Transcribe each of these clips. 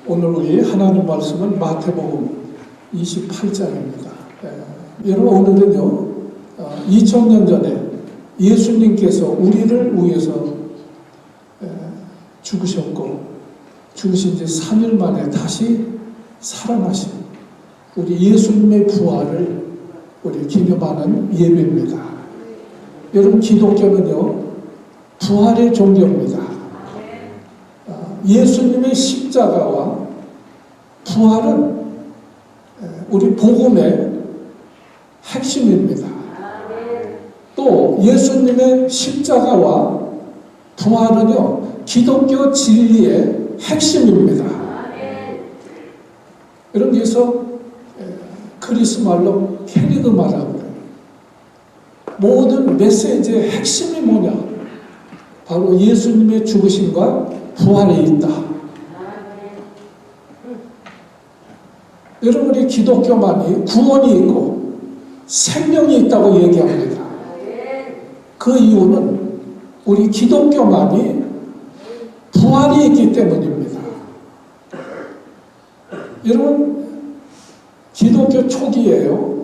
오늘 우리 하나님 말씀은 마태복음 28장입니다. 여러분 오늘은요 2000년 전에 예수님께서 우리를 위해서 죽으셨고 죽으신 지 3일 만에 다시 살아나신 우리 예수님의 부활을 우리 기념하는 예배입니다. 여러분 기독교는요 부활의 종교입니다. 예수님의 십자가와 부활은 우리 복음의 핵심입니다. 또 예수님의 십자가와 부활은요 기독교 진리의 핵심입니다. 이런 데서 그리스말로 캐리그마라고 그래요. 모든 메시지의 핵심이 뭐냐? 바로 예수님의 죽으심과 부활에 있다. 여러분이 기독교만이 구원이 있고 생명이 있다고 얘기합니다. 그 이유는 우리 기독교만이 부활이 있기 때문입니다. 여러분 기독교 초기에요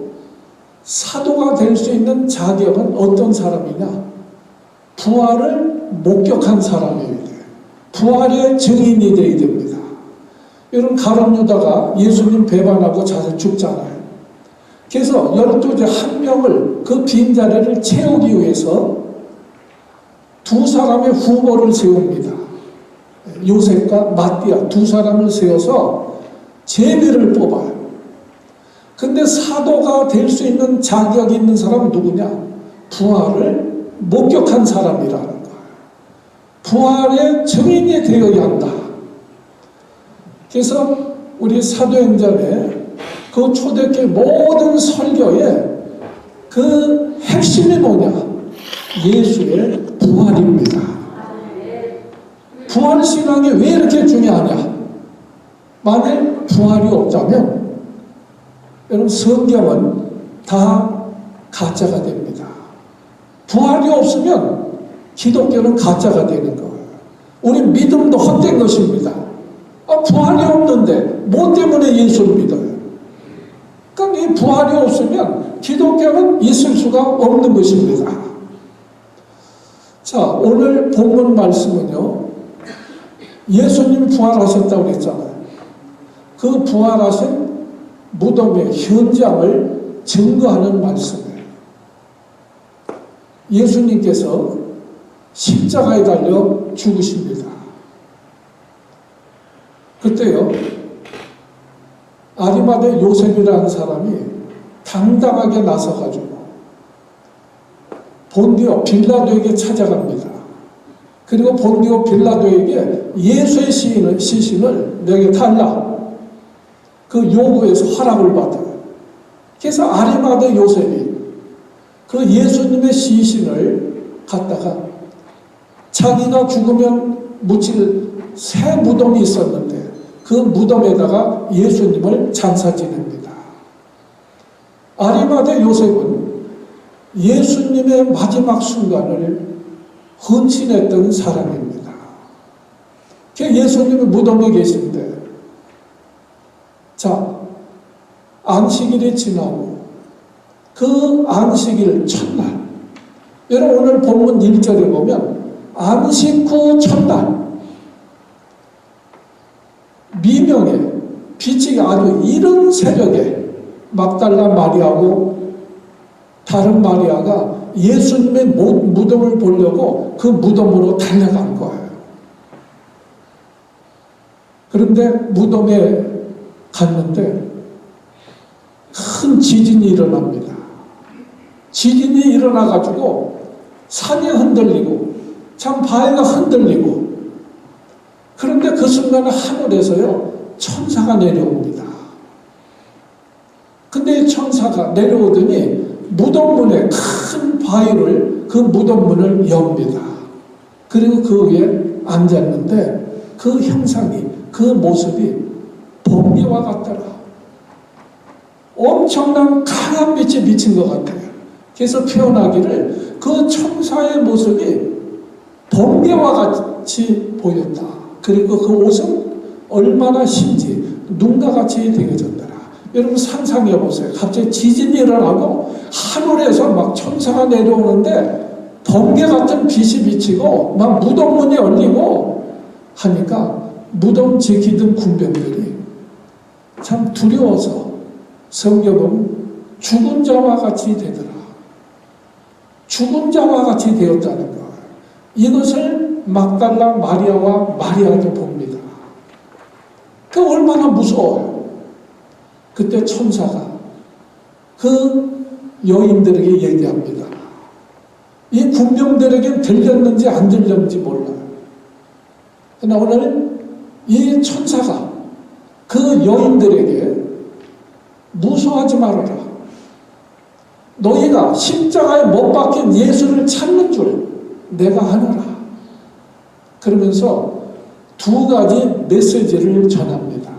사도가 될 수 있는 자격은 어떤 사람이냐? 부활을 목격한 사람이에요. 부활의 증인이 되어야 됩니다. 여러분 가룟 유다가 예수님 배반하고 자살 죽잖아요. 그래서 12제 한 명을 그 빈자리를 채우기 위해서 두 사람의 후보를 세웁니다. 요셉과 마띠아 두 사람을 세워서 제비를 뽑아요. 근데 사도가 될 수 있는 자격이 있는 사람은 누구냐? 부활을 목격한 사람이라는 거예요. 부활의 증인이 되어야 한다. 그래서 우리 사도행전에 그 초대교회 모든 설교에 그 핵심이 뭐냐? 예수의 부활입니다. 부활신앙이 왜 이렇게 중요하냐? 만일 부활이 없다면 여러분 성경은 다 가짜가 됩니다. 부활이 없으면 기독교는 가짜가 되는 거예요. 우리 믿음도 헛된 것입니다. 부활이 없는데 뭐 때문에 예수를 믿어요? 그러니까 이 부활이 없으면 기독교는 있을 수가 없는 것입니다. 자, 오늘 본문 말씀은요 예수님 부활하셨다고 했잖아요. 그 부활하신 무덤의 현장을 증거하는 말씀이에요. 예수님께서 십자가에 달려 죽으십니다. 그때요 아리마대 요셉이라는 사람이 당당하게 나서가지고 본디오 빌라도에게 찾아갑니다. 그리고 본디오 빌라도에게 예수의 시신을 내게 달라 그 요구에서 허락을 받아요. 그래서 아리마대 요셉이 그 예수님의 시신을 갖다가 자기가 죽으면 묻힐 새 무덤이 있었는데 그 무덤에다가 예수님을 장사 지냅니다. 아리마대 요셉은 예수님의 마지막 순간을 헌신했던 사람입니다. 예수님이 무덤에 계신데 자 안식일이 지나고 그 안식일 첫날 여러분 오늘 본문 1절에 보면 안식 후 첫날 미명에 빛이 아주 이른 새벽에 막달라 마리아하고 다른 마리아가 예수님의 무덤을 보려고 그 무덤으로 달려간 거예요. 그런데 무덤에 갔는데 큰 지진이 일어납니다. 지진이 일어나가지고 산이 흔들리고 참 바위가 흔들리고 그런데 그 순간에 하늘에서요 천사가 내려옵니다. 근데 천사가 내려오더니 무덤문에 큰 바위를 그 무덤문을 엽니다. 그리고 그 위에 앉았는데 그 형상이 그 모습이 번개와 같더라. 엄청난 강한 빛이 비친 것 같아요. 그래서 표현하기를 그 천사의 모습이 번개와 같이 보였다. 그리고 그 옷은 얼마나 심지 눈과 같이 되어졌더라. 여러분 상상해 보세요. 갑자기 지진이 일어나고 하늘에서 막 천사가 내려오는데 번개 같은 빛이 비치고 막 무덤 문이 열리고 하니까 무덤 지키던 군병들이 참 두려워서 성경은 죽은 자와 같이 되더라. 죽은 자와 같이 되었다는 거예요. 이것을 막달라 마리아와 마리아도 봅니다. 그 얼마나 무서워요. 그때 천사가 그 여인들에게 얘기합니다. 이 군병들에게 들렸는지 안 들렸는지 몰라요. 그러나 오늘 이 천사가 그 여인들에게 무서워하지 말아라. 너희가 십자가에 못 박힌 예수를 찾는 줄 내가 아노라. 그러면서 두 가지 메시지를 전합니다.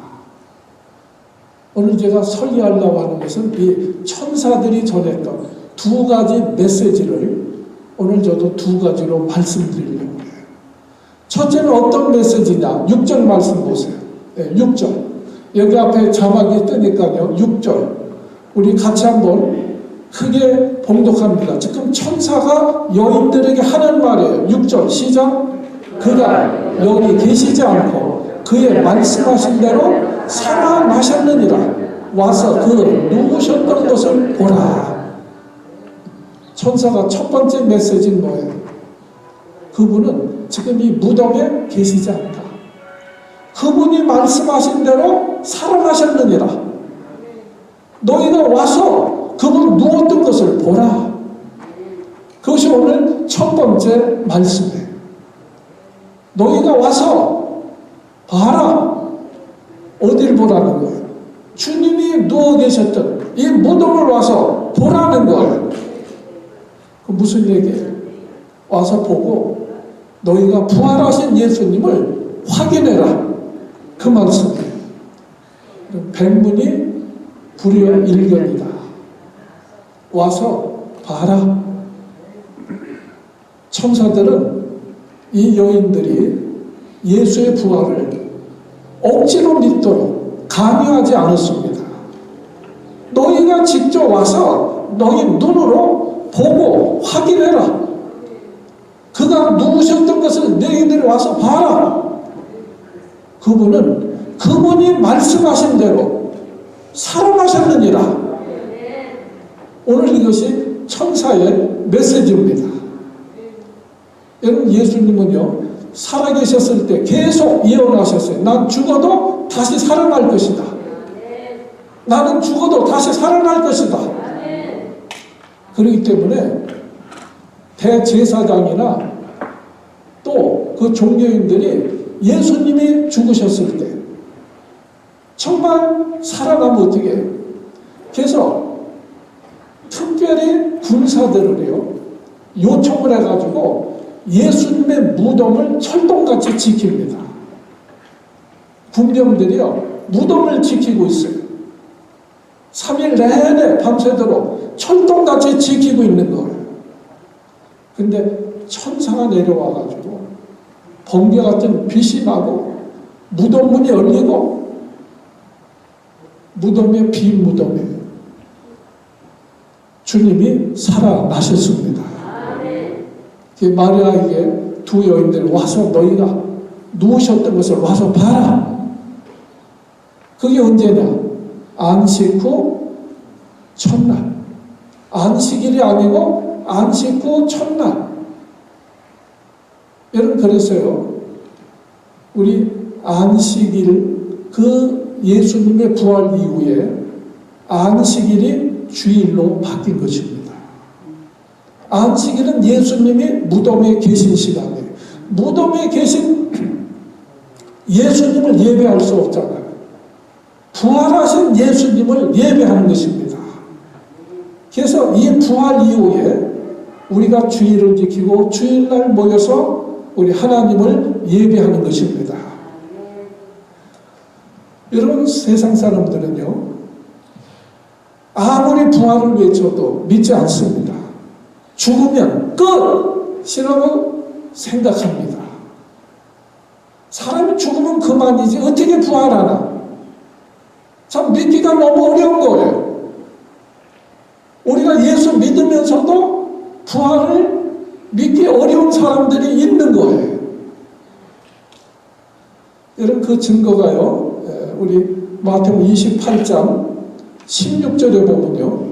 오늘 제가 설교하려고 하는 것은 이 천사들이 전했던 두 가지 메시지를 오늘 저도 두 가지로 말씀드리려고 해요. 첫째는 어떤 메시지냐? 6절 말씀 보세요. 네, 6절. 여기 앞에 자막이 뜨니까요. 6절. 우리 같이 한번 크게 봉독합니다. 지금 천사가 여인들에게 하는 말이에요. 6절 시작. 그가 여기 계시지 않고 그의 말씀하신 대로 살아나셨느니라. 와서 그 누우셨던 것을 보라. 천사가 첫 번째 메시지는 뭐예요? 그분은 지금 이 무덤에 계시지 않다. 그분이 말씀하신 대로 살아나셨느니라. 너희가 와서 그분 누웠던 것을 보라. 그것이 오늘 첫 번째 말씀이에요. 너희가 와서 봐라. 어딜 보라는 거예요? 주님이 누워 계셨던 이 무덤을 와서 보라는 거예요. 그 무슨 얘기예요? 와서 보고 너희가 부활하신 예수님을 확인해라. 그 말씀이에요. 백문이 불여일견이다. 와서 봐라. 천사들은 이 여인들이 예수의 부활을 억지로 믿도록 강요하지 않았습니다. 너희가 직접 와서 너희 눈으로 보고 확인해라. 그가 누우셨던 것을 너희들이 와서 봐라. 그분이 말씀하신 대로 살아나셨느니라. 오늘 이것이 천사의 메시지입니다. 여러분 예수님은요 살아계셨을 때 계속 예언하셨어요. 난 죽어도 다시 살아날 것이다. 나는 죽어도 다시 살아날 것이다. 그렇기 때문에 대제사장이나 또 그 종교인들이 예수님이 죽으셨을 때 정말 살아나면 어떻게 해요? 그래서 특별히 군사들을요 요청을 해가지고 예수님의 무덤을 철동같이 지킵니다. 군병들이요 무덤을 지키고 있어요. 3일 내내 밤새도록 철동같이 지키고 있는 거예요. 근데 천사가 내려와가지고 번개 같은 빛이 나고 무덤 문이 열리고 무덤에 빈 무덤에 주님이 살아나셨습니다. 마리아에게 두 여인들 와서 너희가 누우셨던 것을 와서 봐라. 그게 언제냐? 안식 후 첫날. 안식일이 아니고 안식 후 첫날. 여러분 그랬어요. 우리 안식일 그 예수님의 부활 이후에 안식일이 주일로 바뀐 것입니다. 안식일은 예수님이 무덤에 계신 시간이에요. 무덤에 계신 예수님을 예배할 수 없잖아요. 부활하신 예수님을 예배하는 것입니다. 그래서 이 부활 이후에 우리가 주일을 지키고 주일날 모여서 우리 하나님을 예배하는 것입니다. 여러분 세상 사람들은요 아무리 부활을 외쳐도 믿지 않습니다. 죽으면 끝이라고 생각합니다. 사람이 죽으면 그만이지 어떻게 부활하나? 참 믿기가 너무 어려운 거예요. 우리가 예수 믿으면서도 부활을 믿기 어려운 사람들이 있는 거예요. 여러분 그 증거가요. 우리 마태복음 28장 16절에 보면요.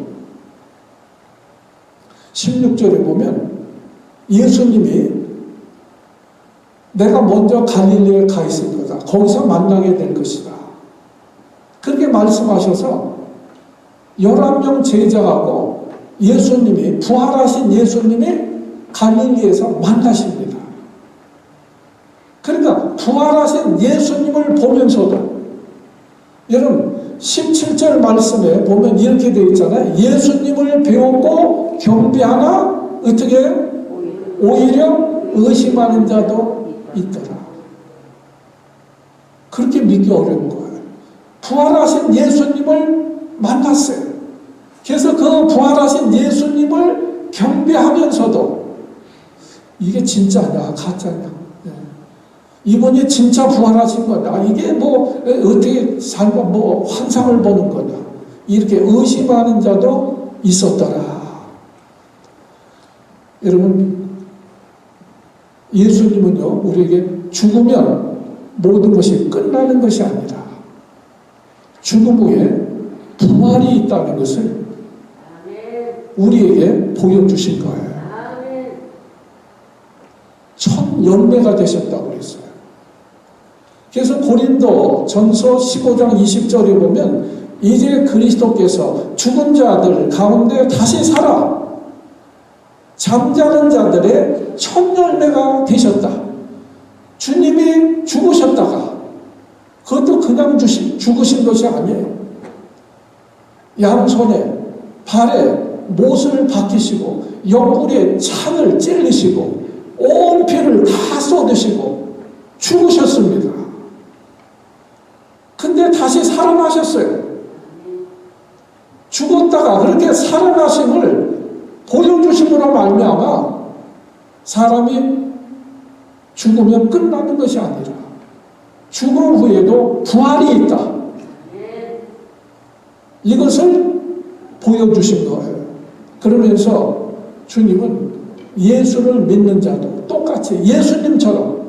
16절에 보면 예수님이 내가 먼저 갈릴리에 가 있을 거다. 거기서 만나게 될 것이다. 그렇게 말씀하셔서 11명 제자하고 예수님이 부활하신 예수님이 갈릴리에서 만나십니다. 그러니까 부활하신 예수님을 보면서도 여러분 17절 말씀에 보면 이렇게 되어 있잖아요. 예수님을 배우고 경배하나 어떻게 오히려 의심하는 자도 있더라. 그렇게 믿기 어려운 거예요. 부활하신 예수님을 만났어요. 그래서 그 부활하신 예수님을 경배하면서도 이게 진짜냐 가짜냐, 이분이 진짜 부활하신 거냐, 이게 뭐 어떻게 살고 뭐 환상을 보는 거냐, 이렇게 의심하는 자도 있었더라. 여러분 예수님은요 우리에게 죽으면 모든 것이 끝나는 것이 아니라 죽음 후에 부활이 있다는 것을 우리에게 보여주신 거예요. 첫 열매가 되셨다고 그랬어요. 그래서 고린도 전서 15장 20절에 보면 이제 그리스도께서 죽은 자들 가운데 다시 살아 잠자는 자들의 첫 열매가 되셨다. 주님이 죽으셨다가 그것도 그냥 죽으신 것이 아니에요. 양손에 발에 못을 박히시고 옆구리에 창을 찔리시고 온 피를 다 쏟으시고 죽으셨습니다. 근데 다시 살아나셨어요. 죽었다가 그렇게 살아나심을 보여주심으로 말미암아 사람이 죽으면 끝나는 것이 아니라 죽음 후에도 부활이 있다. 이것을 보여주신 거예요. 그러면서 주님은 예수를 믿는 자도 똑같이 예수님처럼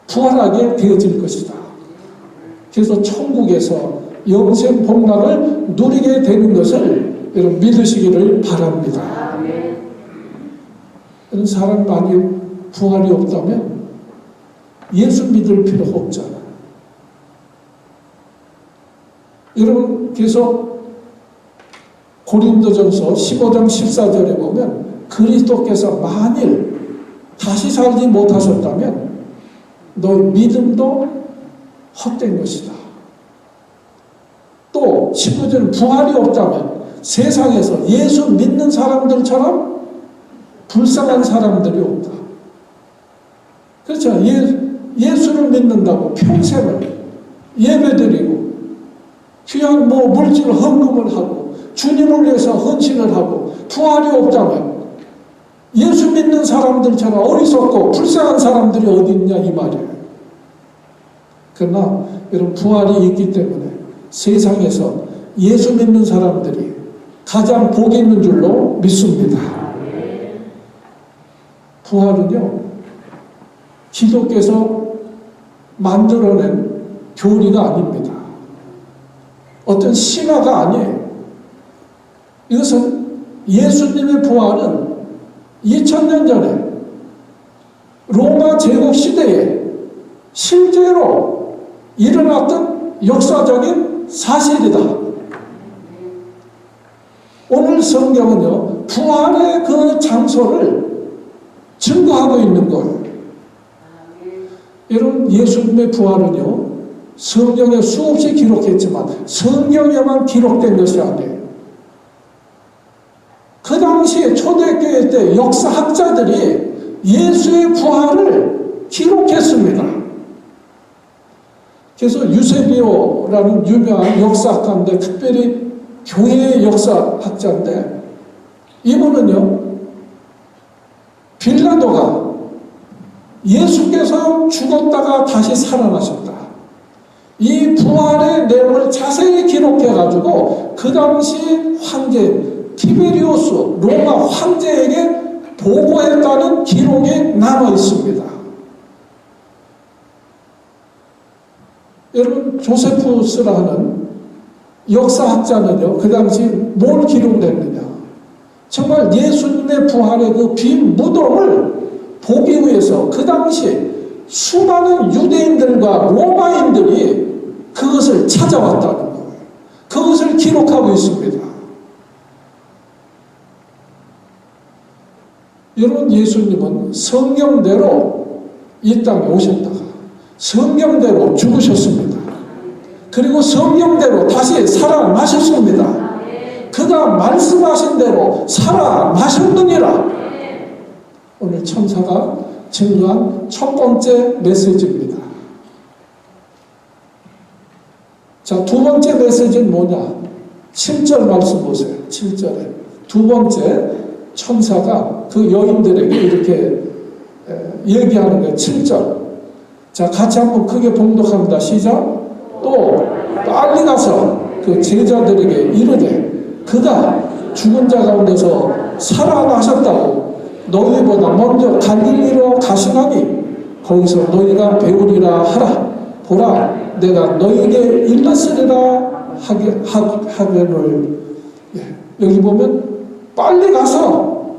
부활하게 되어질 것이다. 그래서 천국에서 영생 복락을 누리게 되는 것을 여러분 믿으시기를 바랍니다. 여러분 사람 만약 부활이 없다면 예수 믿을 필요가 없잖아요. 여러분 그래서 고린도전서 15장 14절에 보면 그리스도께서 만일 다시 살지 못하셨다면 너희 믿음도 헛된 것이다. 또 19절은 부활이 없다면 세상에서 예수 믿는 사람들처럼 불쌍한 사람들이 없다. 그렇죠. 예수를 믿는다고 평생을 예배드리고 귀한 뭐 물질 헌금을 하고 주님을 위해서 헌신을 하고 부활이 없다면 예수 믿는 사람들처럼 어리석고 불쌍한 사람들이 어디 있냐 이 말이에요. 그러나 여러분 부활이 있기 때문에 세상에서 예수 믿는 사람들이 가장 복이 있는 줄로 믿습니다. 부활은요 기독교에서 만들어낸 교리가 아닙니다. 어떤 신화가 아니에요. 이것은 예수님의 부활은 2000년 전에 로마 제국 시대에 실제로 일어났던 역사적인 사실이다. 오늘 성경은요 부활의 그 장소를 증거하고 있는 거예요. 여러분 예수님의 부활은요 성경에 수없이 기록했지만 성경에만 기록된 것이 아니에요. 그 당시에 초대교회 때 역사학자들이 예수의 부활을 기록했습니다. 그래서 유세비오라는 유명한 역사학자인데 특별히 교회의 역사학자인데 이분은요 빌라도가 예수께서 죽었다가 다시 살아나셨다. 이 부활의 내용을 자세히 기록해가지고 그 당시 황제 티베리우스 로마 황제에게 보고했다는 기록이 남아 있습니다. 여러분, 조세푸스라 하는 역사학자는요, 그 당시 뭘 기록했느냐? 정말 예수님의 부활의 그 빈 무덤을 보기 위해서 그 당시 수많은 유대인들과 로마인들이 그것을 찾아왔다는 거예요. 그것을 기록하고 있습니다. 여러분, 예수님은 성경대로 이 땅에 오셨다가 성경대로 죽으셨습니다. 그리고 성경대로 다시 살아나셨습니다. 그가 말씀하신 대로 살아나셨느니라. 오늘 천사가 증거한 첫 번째 메시지입니다. 자, 두 번째 메시지는 뭐냐? 7절 말씀 보세요. 7절에 두 번째 천사가 그 여인들에게 이렇게 얘기하는 거예요. 7절. 자, 같이 한번 크게 봉독합니다. 시작. 또 빨리 가서 그 제자들에게 이르되 그가 죽은 자 가운데서 살아나셨다고 너희보다 먼저 갈릴리로 가시나니 거기서 너희가 배우리라 하라. 보라, 내가 너희에게 일렀으리라 하거늘. 여기 보면 빨리 가서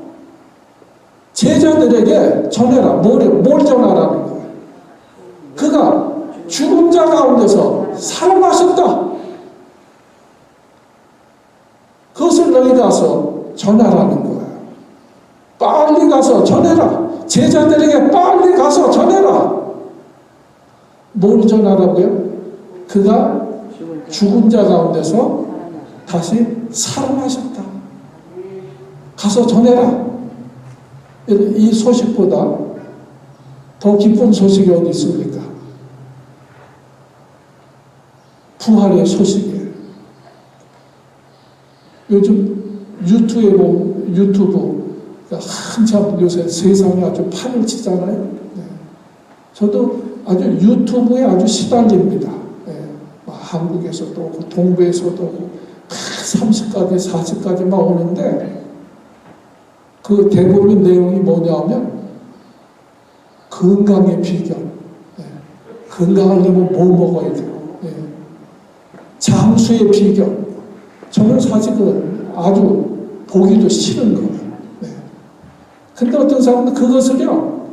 제자들에게 전해라. 뭘 전하라는 거예요? 그가 죽은 자 가운데서 살아나셨다. 그것을 너희 가서 전하라는 거예요. 빨리 가서 전해라. 제자들에게 빨리 가서 전해라. 뭘 전하라고요? 그가 죽은 자 가운데서 다시 살아나셨다. 가서 전해라. 이 소식보다 더 기쁜 소식이 어디 있습니까? 부활의 소식이에요. 요즘 유튜브 한참 요새 세상이 아주 판을 치잖아요. 네. 저도 아주 유튜브에 아주 시달립니다. 네. 한국에서도 오고 동부에서도 오고 30까지 40까지만 오는데 그 대부분 내용이 뭐냐면 건강의 비결. 네. 건강하려면 뭐 먹어야 돼요. 네. 장수의 비결. 저는 사실 아주 보기도 싫은 거예요. 네. 근데 어떤 사람은 그것을요,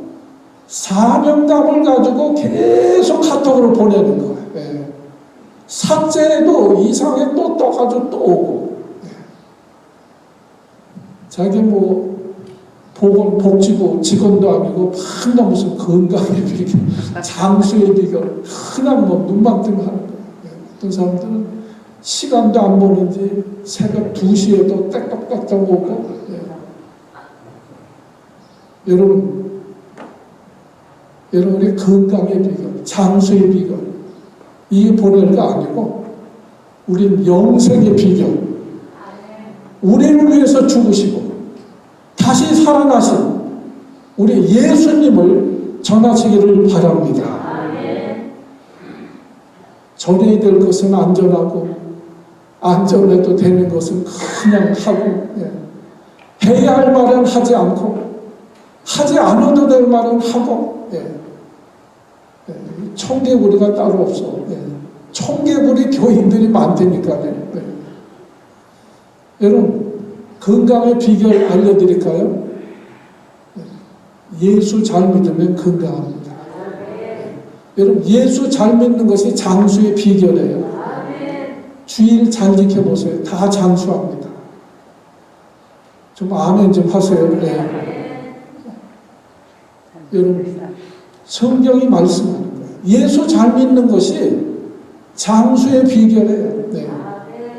사명감을 가지고 계속 카톡으로 보내는 거예요. 네. 삭제해도 이상하게 또 떠가지고 또 오고. 네. 자기 복지부 직원도 아니고 맨날 무슨 건강의 비결, 장수의 비결, 그냥 눈만 뜨면 하는 거예요. 네. 어떤 사람들은 시간도 안 보는지 새벽 2시에도 땡떡땡떡 오고. 네. 여러분의 건강의 비결, 장수의 비결, 이게 보낼 거 아니고 우린 영생의 비결, 우리를 위해서 죽으시고 다시 살아나신 우리 예수님을 전하시기를 바랍니다. 전해야 될 것은 안전해도 되는 것은 그냥 하고, 해야 할 말은 하지 않고, 하지 않아도 될 말은 하고, 청개구리가 따로 없어. 청개구리 교인들이 많다니까요. 여러분, 건강의 비결 알려드릴까요? 예수 잘 믿으면 건강합니다. 여러분, 예수 잘 믿는 것이 장수의 비결이에요. 주일 잘 지켜보세요. 다 장수합니다. 좀 아멘 좀 하세요. 네. 여러분, 성경이 말씀하는 거예요. 예수 잘 믿는 것이 장수의 비결이에요. 네.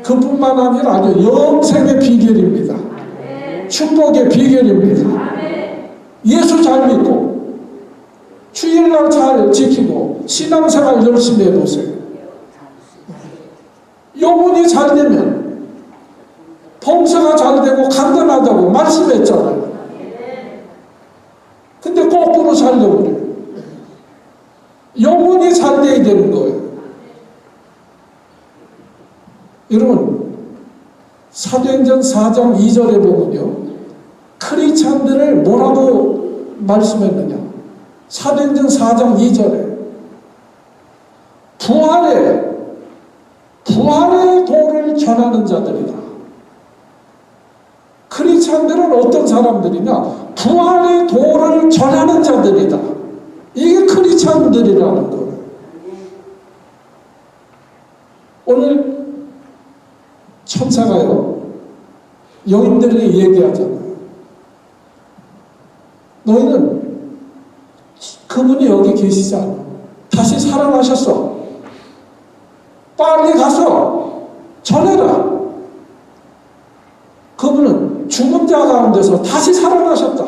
그뿐만 아니라 아주 영생의 비결입니다. 축복의 비결입니다. 예수 잘 믿고 주일날 잘 지키고 신앙생활 열심히 해보세요. 영혼이 잘 되면 봉사가 잘 되고 강건하다고 말씀했잖아요. 근데 거꾸로 살려고 그래요. 영원히 잘 돼야 되는 거예요. 여러분, 사도행전 4장 2절에 보면요, 크리스찬들을 뭐라고 말씀했느냐? 사도행전 4장 2절에 부활의 도를 전하는 자들이다. 크리스찬들은 어떤 사람들이냐? 부활의 도를 전하는 자들이다. 이게 크리스찬들이라는 거예요. 오늘 천사가요, 여인들에게 얘기하잖아요. 너희는 그분이 여기 계시지 않아. 다시 살아나셨어. 빨리 가서 전해라. 그분은 죽은 자 가운데서 다시 살아나셨다.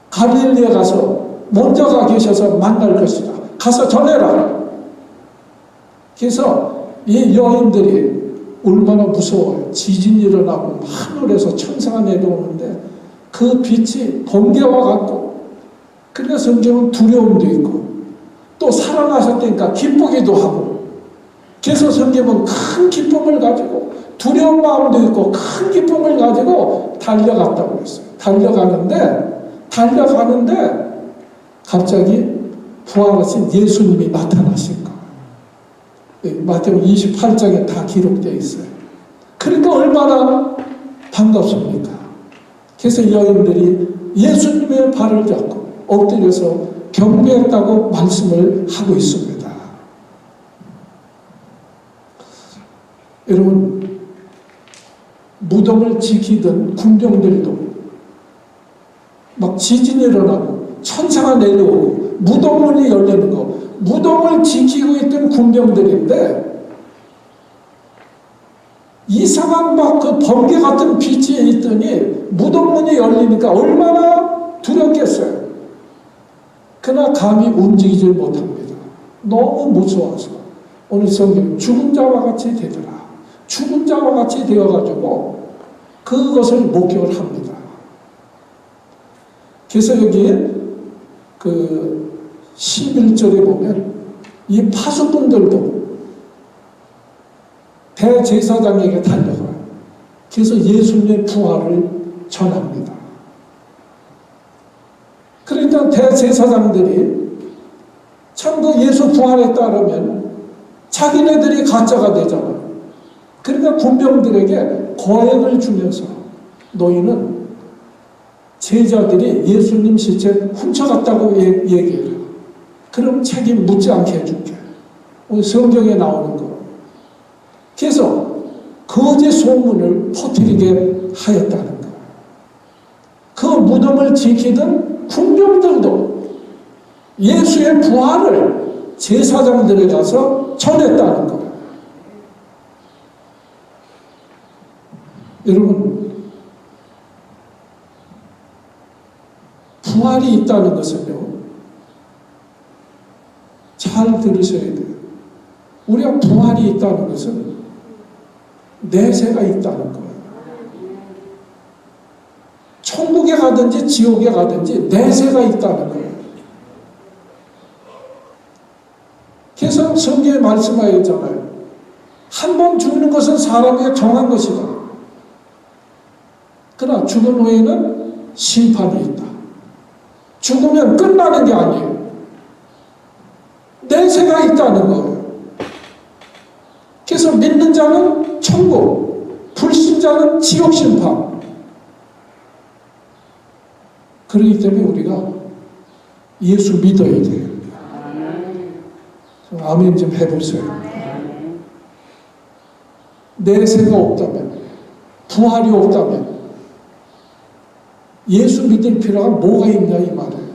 갈릴리에 가서 먼저 가 계셔서 만날 것이다. 가서 전해라. 그래서 이 여인들이 얼마나 무서워요. 지진이 일어나고 하늘에서 천사가 내려오는데 그 빛이 번개와 같고, 그러니까 성경은 두려움도 있고 또 살아나셨다니까 기쁘기도 하고, 그래서 성경은 큰 기쁨을 가지고 두려운 마음도 있고 큰 기쁨을 가지고 달려갔다고 했어요. 달려가는데 갑자기 부활하신 예수님이 나타나신 거예요. 마태복음 28장에 다 기록되어 있어요. 그러니까 얼마나 반갑습니까? 그래서 여인들이 예수님의 발을 잡고 엎드려서 경배했다고 말씀을 하고 있습니다. 여러분, 무덤을 지키던 군병들도 막 지진이 일어나고 천사가 내려오고 무덤문이 열리는 거, 무덤을 지키고 있던 군병들인데 이상한 막 그 번개 같은 빛이 있더니 무덤문이 열리니까 얼마나 두렵겠어요. 그러나 감히 움직이질 못합니다. 너무 무서워서. 오늘 성경 죽은 자와 같이 되더라. 죽은 자와 같이 되어가지고 그것을 목격을 합니다. 그래서 여기 그 11절에 보면 이 파수꾼들도 대제사장에게 달려가요. 그래서 예수님의 부활을 전합니다. 그러니까 대제사장들이 참 그 예수 부활에 따르면 자기네들이 가짜가 되잖아요. 그러니까 군병들에게 거액을 주면서 너희는 제자들이 예수님 시체 훔쳐갔다고 얘기해요. 그럼 책임 묻지 않게 해줄게. 오늘 성경에 나오는 거. 그래서 거짓 소문을 퍼뜨리게 하였다는 거. 그 무덤을 지키던 군병들도 예수의 부활을 제사장들에 가서 전했다는 거. 여러분, 부활이 있다는 것은요, 잘 들으셔야 돼요. 우리가 부활이 있다는 것은 내세가 있다는 거예요. 천국에 가든지 지옥에 가든지 내세가 있다는 거예요. 그래서 성경에 말씀하였잖아요. 한 번 죽는 것은 사람에게 정한 것이다. 그러나 죽은 후에는 심판이 있다. 죽으면 끝나는 게 아니에요. 내세가 있다는 거예요. 그래서 믿는 자는 천국, 불신자는 지옥 심판. 그렇기 때문에 우리가 예수 믿어야 돼요. 아멘 좀 해보세요. 내세가 없다면, 부활이 없다면 예수 믿을 필요가 뭐가 있냐 이 말이에요.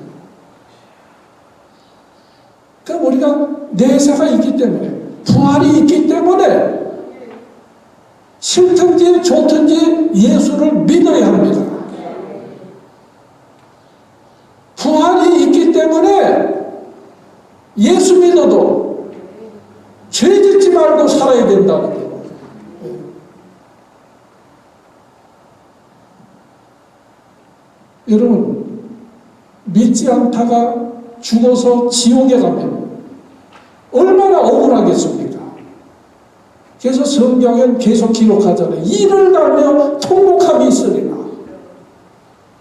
그러니까 우리가 내세가 있기 때문에, 부활이 있기 때문에 싫든지 좋든지 예수를 믿어야 합니다. 부활이 있기 때문에 예수 믿어도 죄 짓지 말고 살아야 된다는 거예요. 여러분, 믿지 않다가 죽어서 지옥에 가면 얼마나 억울하겠습니까? 그래서 성경엔 계속 기록하잖아요. 이를 갈며 통곡함이 있으리라.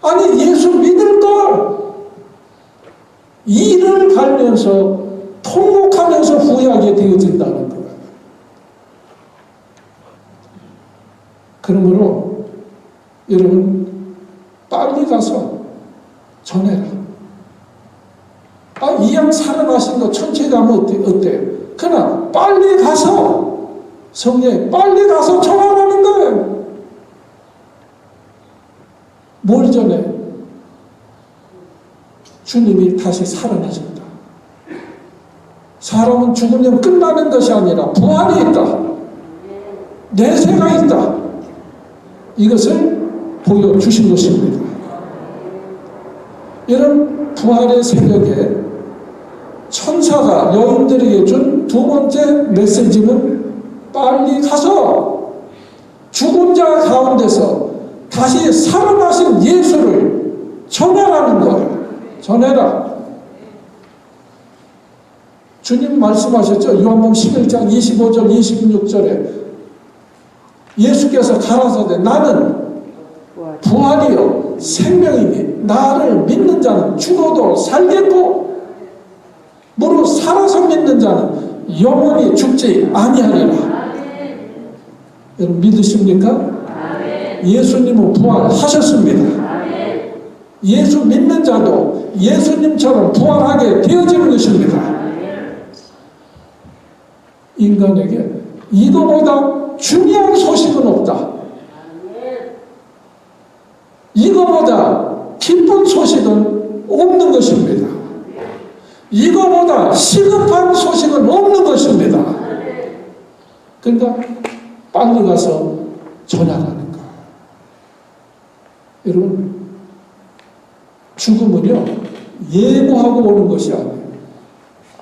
아니 예수 믿을걸 이를 갈면서 통곡하면서 후회하게 되어진다는 거예요. 그러므로 여러분 빨리 가서 전해라. 이 양 살아나신 거 천천히 가면 어때요? 그러나 빨리 가서 성령에 빨리 가서 전하라는 거예요. 뭘 전해? 주님이 다시 살아나셨다. 사람은 죽으면 끝나는 것이 아니라 부활이 있다. 내세가 있다. 이것을 보여주신 것입니다. 이런 부활의 새벽에 천사가 여인들에게 준 두 번째 메시지는 빨리 가서 죽은 자 가운데서 다시 살아나신 예수를 전하라는 거예요. 전해라. 주님 말씀하셨죠. 요한복음 11장 25절 26절에 예수께서 가라사대 나는 부활이요 생명이니 나를 믿는 자는 죽어도 살겠고 무릇 살아서 믿는 자는 영원히 죽지 아니하리라. 여러분 믿으십니까? 예수님은 부활하셨습니다. 예수 믿는 자도 예수님처럼 부활하게 되어지는 것입니다. 인간에게 이거보다 중요한 소식은 없다. 이거보다 기쁜 소식은 없는 것입니다. 이거보다 시급한 소식은 없는 것입니다. 그러니까 빨리 가서 전하라는 거예요. 여러분 죽음은요 예고하고 오는 것이 아니에요.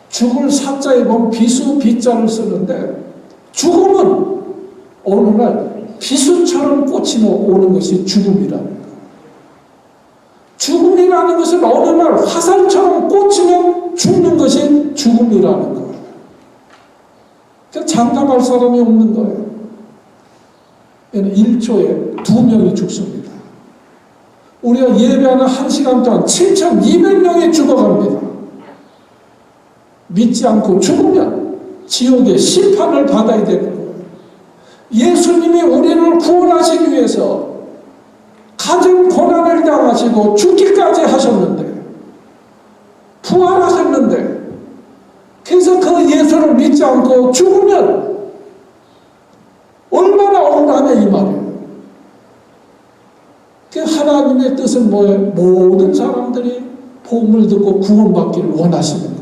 죽을 사자에 보면 비수 비자를 쓰는데 죽음은 어느 날 비수처럼 꽂히 오는 것이 죽음이라는 거예요. 죽음이라는 것은 어느 날 화살처럼 꽂히면 죽는 것이 죽음이라는 거예요. 그러니까 장담할 사람이 없는 거예요. 1초에 2명이 죽습니다. 우리가 예배하는 1시간 동안 7,200명이 죽어갑니다. 믿지 않고 죽으면 지옥의 심판을 받아야 되는 거예요. 예수님이 우리를 구원하시기 위해서 가진 고난을 당하시고 죽기까지 하셨는데 부활하셨는데 그래서 그 예수를 믿지 않고 죽으면 얼마나 억울하냐 이 말이에요. 그 하나님의 뜻은 뭐예요? 모든 사람들이 복음을 듣고 구원받기를 원하시는 거예요.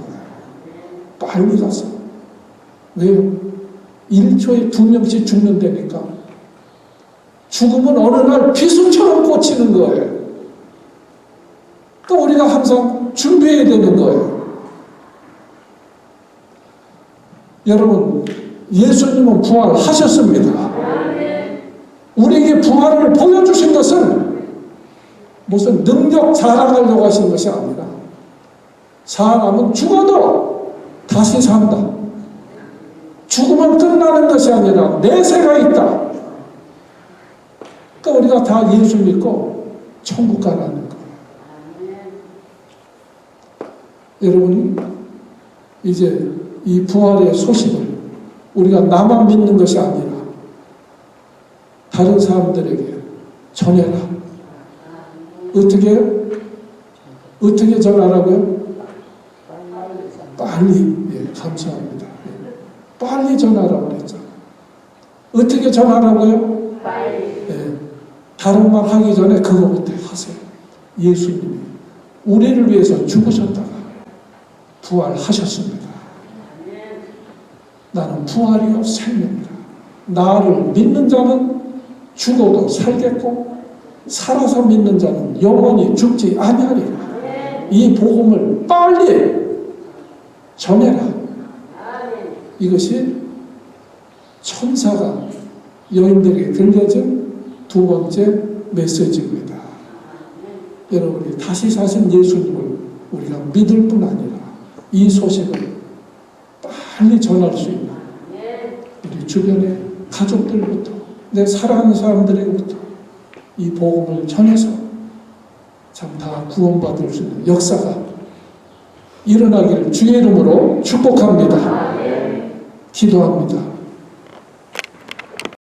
빨리 가서. 왜요? 1초에 2명씩 죽는다니까. 죽음은 어느 날 비수처럼 꽂히는 거예요. 또 우리가 항상 준비해야 되는 거예요. 여러분, 예수님은 부활하셨습니다. 우리에게 부활을 보여주신 것은 무슨 능력 자랑하려고 하신 것이 아니라 사람은 죽어도 다시 산다. 죽으면 끝나는 것이 아니라 내세가 있다. 그러니까 우리가 다 예수 믿고 천국 가라는 거예요. 여러분이 이제 이 부활의 소식을 우리가 나만 믿는 것이 아니라 다른 사람들에게 전해라. 어떻게 전하라고요? 빨리. 예, 감사합니다. 빨리 전하라고 그랬죠. 어떻게 전하라고요? 예, 다른 말 하기 전에 그거부터 하세요. 예수님이 우리를 위해서 죽으셨다가 부활하셨습니다. 나는 부활이요 생명이다. 나를 믿는 자는 죽어도 살겠고 살아서 믿는 자는 영원히 죽지 아니하리라. 이 복음을 빨리 전해라. 이것이 천사가 여인들에게 들려준 두 번째 메시지입니다. 여러분이 다시 사신 예수님을 우리가 믿을 뿐 아니라 이 소식을 빨리 전할 수 있는 우리 주변의 가족들부터 내 사랑하는 사람들에게부터 이 복음을 전해서 참 다 구원받을 수 있는 역사가 일어나기를 주의 이름으로 축복합니다. 기도합니다.